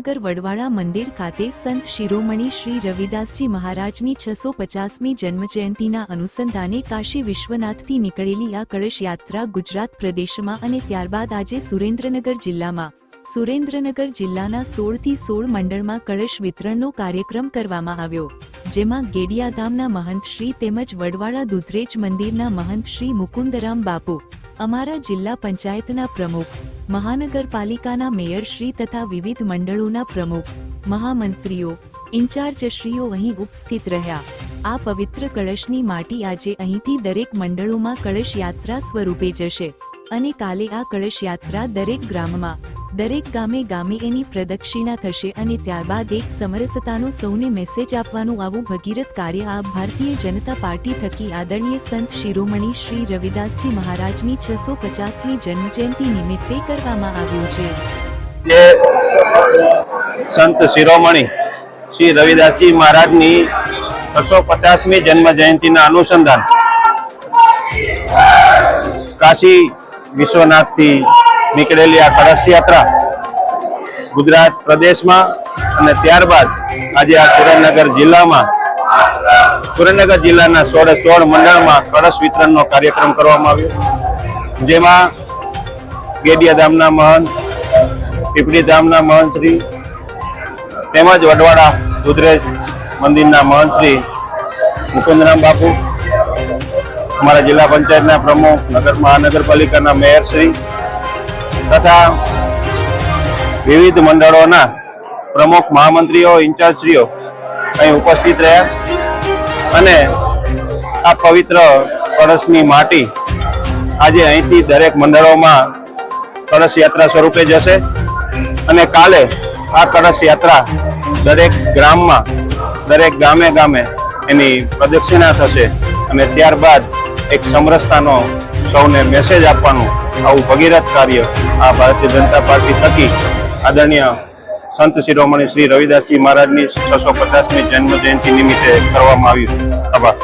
સુરેન્દ્રનગર વડવાળા મંદિર ખાતે સંત શિરોમણી શ્રી રવિદાસજી મહારાજની 650મી જન્મજયંતિના અનુસંધાને કાશી વિશ્વનાથથી નીકળેલી આ કળશ યાત્રા ગુજરાત પ્રદેશમાં અને ત્યારબાદ આજે સુરેન્દ્રનગર જિલ્લાના 16 થી 16 મંડળમાં કળશ વિતરણનો કાર્યક્રમ કરવામાં આવ્યો, જેમાં ગેડિયાધામના મહંત શ્રી તેમજ વડવાળા દુધરેજ મંદિરના મહંત શ્રી મુકુંદરામ બાપુ, અમારા જિલ્લા પંચાયતના પ્રમુખ, મહાનગરપાલિકાના મેયરશ્રી તથા વિવિધ મંડળોના પ્રમુખ, મહામંત્રીઓ, ઇન્ચાર્જશ્રીઓ અહીં ઉપસ્થિત રહ્યા। આ પવિત્ર કળશની માટી આજે અહીંથી દરેક મંડળોમાં કળશ યાત્રા સ્વરૂપે જશે અને કાલે આ કળશ યાત્રા દરેક ગ્રામમાં, દરેક ગામે એની પ્રદક્ષિણા થશે અને ત્યારબાદ એક સમરસતાનો સૌને મેસેજ આપવાનું આવું ભગીરથ કાર્ય આ ભારતીય જનતા પાર્ટી થકી આદરણીય સંત શિરોમણી શ્રી રવિદાસજી મહારાજની 650મી જન્મજયંતિ નિમિત્તે કરવામાં આવ્યું છે। સંત શિરોમણી શ્રી રવિદાસજી મહારાજની 650મી જન્મજયંતિના અનુસંધાન કાશી વિશ્વનાથથી નીકળેલી આ કળશ યાત્રા ગુજરાત પ્રદેશમાં અને ત્યારબાદ આજે આ સુરેન્દ્રનગર જિલ્લાના 16 મંડળમાં કળશ વિતરણનો કાર્યક્રમ કરવામાં આવ્યો, જેમાં ગેડિયાધામના મહંત, પીપળીધામના મહંત શ્રી તેમજ વડવાળા દુધરેજ મંદિરના મહંત શ્રી મુકુંદરામ બાપુ, અમારા જિલ્લા પંચાયતના પ્રમુખ, મહાનગરપાલિકાના મેયરશ્રી તથા વિવિધ મંડળોના પ્રમુખ, મહામંત્રીઓ, ઇન્ચાર્જશ્રીઓ અહીં ઉપસ્થિત રહ્યા અને આ પવિત્ર કળશની માટી આજે અહીંથી દરેક મંડળોમાં કળશ યાત્રા સ્વરૂપે જશે અને કાલે આ કળશ યાત્રા દરેક ગ્રામમાં, દરેક ગામે એની પ્રદક્ષિણા થશે અને ત્યારબાદ એક સમરસતાનો સૌને મેસેજ આપવાનું આવું ભગીરથ કાર્ય આ ભારતીય જનતા પાર્ટી થકી આદરણીય સંત શિરોમણી શ્રી રવિદાસજી મહારાજની 650મી જન્મજયંતિ નિમિત્તે કરવામાં આવ્યું। આભાર।